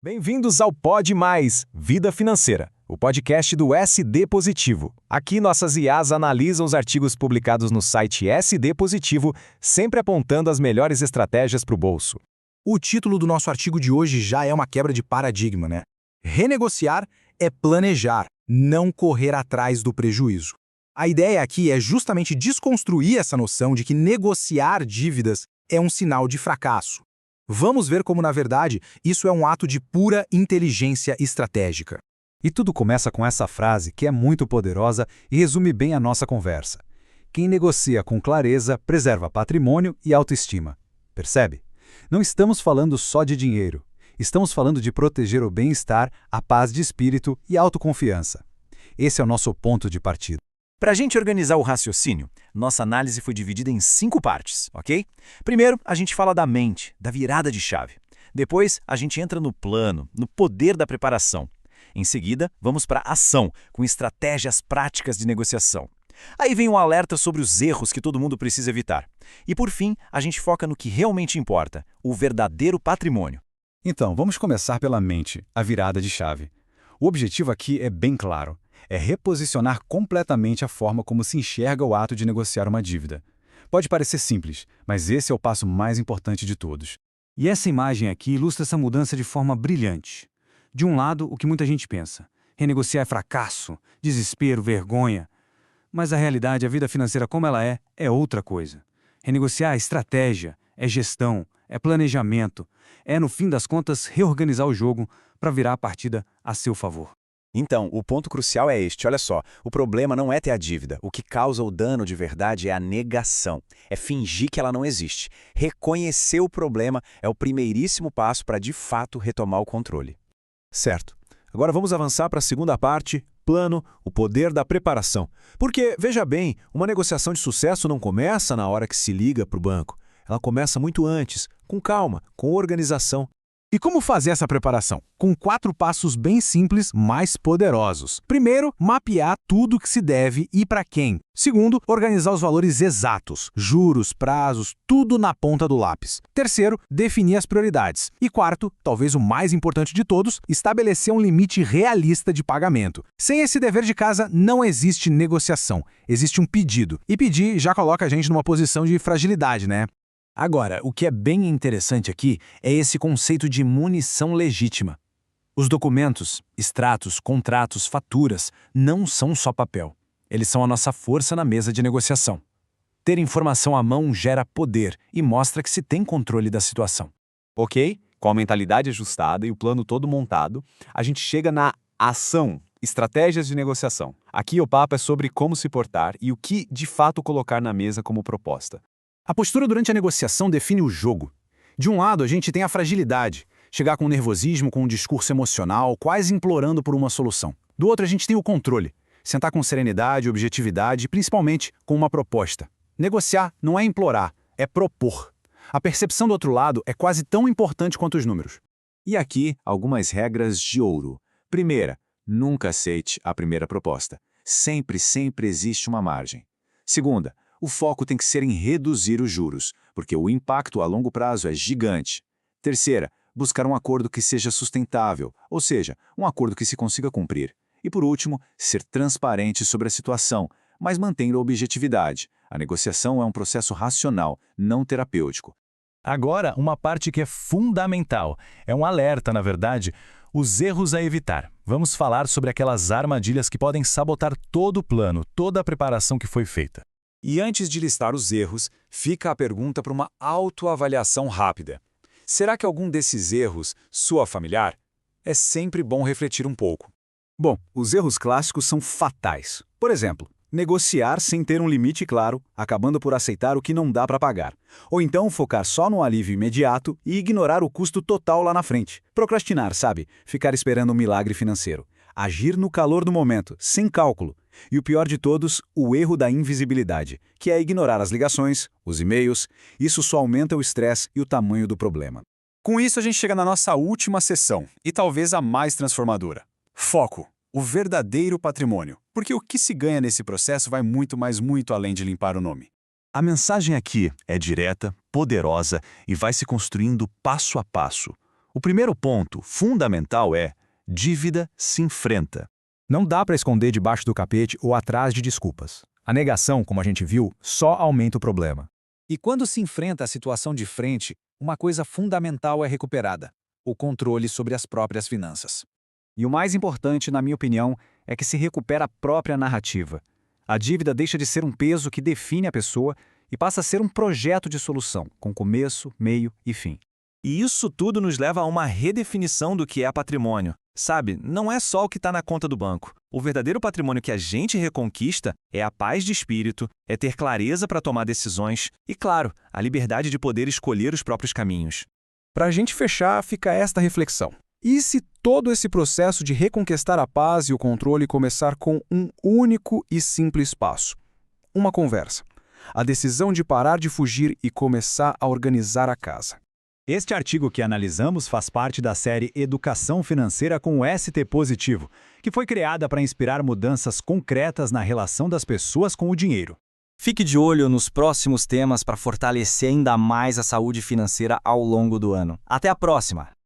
Bem-vindos ao Pod Mais, Vida Financeira, o podcast do SD Positivo. Aqui nossas IAs analisam os artigos publicados no site SD Positivo, sempre apontando as melhores estratégias para o bolso. O título do nosso artigo de hoje já é uma quebra de paradigma, né? Renegociar é planejar, não correr atrás do prejuízo. A ideia aqui é justamente desconstruir essa noção de que negociar dívidas é um sinal de fracasso. Vamos ver como, na verdade, isso é um ato de pura inteligência estratégica. E tudo começa com essa frase que é muito poderosa e resume bem a nossa conversa. Quem negocia com clareza preserva patrimônio e autoestima. Percebe? Não estamos falando só de dinheiro. Estamos falando de proteger o bem-estar, a paz de espírito e a autoconfiança. Esse é o nosso ponto de partida. Para a gente organizar o raciocínio, nossa análise foi dividida em 5 partes, ok? Primeiro, a gente fala da mente, da virada de chave. Depois, a gente entra no plano, no poder da preparação. Em seguida, vamos para a ação, com estratégias práticas de negociação. Aí vem um alerta sobre os erros que todo mundo precisa evitar. E por fim, a gente foca no que realmente importa, o verdadeiro patrimônio. Então, vamos começar pela mente, a virada de chave. O objetivo aqui é bem claro. É reposicionar completamente a forma como se enxerga o ato de negociar uma dívida. Pode parecer simples, mas esse é o passo mais importante de todos. E essa imagem aqui ilustra essa mudança de forma brilhante. De um lado, o que muita gente pensa: renegociar é fracasso, desespero, vergonha. Mas a realidade, a vida financeira como ela é outra coisa. Renegociar é estratégia, é gestão, é planejamento, é, no fim das contas, reorganizar o jogo para virar a partida a seu favor. Então, o ponto crucial é este, olha só, o problema não é ter a dívida, o que causa o dano de verdade é a negação, é fingir que ela não existe. Reconhecer o problema é o primeiríssimo passo para de fato retomar o controle. Certo. Agora vamos avançar para a segunda parte, plano, o poder da preparação. Porque, veja bem, uma negociação de sucesso não começa na hora que se liga para o banco. Ela começa muito antes, com calma, com organização. E como fazer essa preparação? Com 4 passos bem simples, mas poderosos. Primeiro, mapear tudo que se deve e para quem. Segundo, organizar os valores exatos, juros, prazos, tudo na ponta do lápis. Terceiro, definir as prioridades. E quarto, talvez o mais importante de todos, estabelecer um limite realista de pagamento. Sem esse dever de casa, não existe negociação, existe um pedido. E pedir já coloca a gente numa posição de fragilidade, né? Agora, o que é bem interessante aqui é esse conceito de munição legítima. Os documentos, extratos, contratos, faturas não são só papel. Eles são a nossa força na mesa de negociação. Ter informação à mão gera poder e mostra que se tem controle da situação. Ok? Com a mentalidade ajustada e o plano todo montado, a gente chega na ação, estratégias de negociação. Aqui o papo é sobre como se portar e o que de fato colocar na mesa como proposta. A postura durante a negociação define o jogo. De um lado, a gente tem a fragilidade, chegar com nervosismo, com um discurso emocional, quase implorando por uma solução. Do outro, a gente tem o controle, sentar com serenidade, objetividade e, principalmente, com uma proposta. Negociar não é implorar, é propor. A percepção do outro lado é quase tão importante quanto os números. E aqui, algumas regras de ouro. Primeira, nunca aceite a primeira proposta. Sempre existe uma margem. Segunda, o foco tem que ser em reduzir os juros, porque o impacto a longo prazo é gigante. Terceira, buscar um acordo que seja sustentável, ou seja, um acordo que se consiga cumprir. E por último, ser transparente sobre a situação, mas mantendo a objetividade. A negociação é um processo racional, não terapêutico. Agora, uma parte que é fundamental, é um alerta, na verdade, os erros a evitar. Vamos falar sobre aquelas armadilhas que podem sabotar todo o plano, toda a preparação que foi feita. E antes de listar os erros, fica a pergunta para uma autoavaliação rápida. Será que algum desses erros soa familiar? É sempre bom refletir um pouco. Bom, os erros clássicos são fatais. Por exemplo, negociar sem ter um limite claro, acabando por aceitar o que não dá para pagar. Ou então focar só no alívio imediato e ignorar o custo total lá na frente. Procrastinar, sabe? Ficar esperando um milagre financeiro. Agir no calor do momento, sem cálculo. E o pior de todos, o erro da invisibilidade, que é ignorar as ligações, os e-mails. Isso só aumenta o estresse e o tamanho do problema. Com isso, a gente chega na nossa última sessão, e talvez a mais transformadora. Foco, o verdadeiro patrimônio. Porque o que se ganha nesse processo vai muito além de limpar o nome. A mensagem aqui é direta, poderosa e vai se construindo passo a passo. O primeiro ponto, fundamental, é: dívida se enfrenta. Não dá para esconder debaixo do capete ou atrás de desculpas. A negação, como a gente viu, só aumenta o problema. E quando se enfrenta a situação de frente, uma coisa fundamental é recuperada: o controle sobre as próprias finanças. E o mais importante, na minha opinião, é que se recupera a própria narrativa. A dívida deixa de ser um peso que define a pessoa e passa a ser um projeto de solução, com começo, meio e fim. E isso tudo nos leva a uma redefinição do que é patrimônio. Sabe, não é só o que está na conta do banco. O verdadeiro patrimônio que a gente reconquista é a paz de espírito, é ter clareza para tomar decisões e, claro, a liberdade de poder escolher os próprios caminhos. Para a gente fechar, fica esta reflexão. E se todo esse processo de reconquistar a paz e o controle começar com um único e simples passo? Uma conversa. A decisão de parar de fugir e começar a organizar a casa. Este artigo que analisamos faz parte da série Educação Financeira com o ST Positivo, que foi criada para inspirar mudanças concretas na relação das pessoas com o dinheiro. Fique de olho nos próximos temas para fortalecer ainda mais a saúde financeira ao longo do ano. Até a próxima!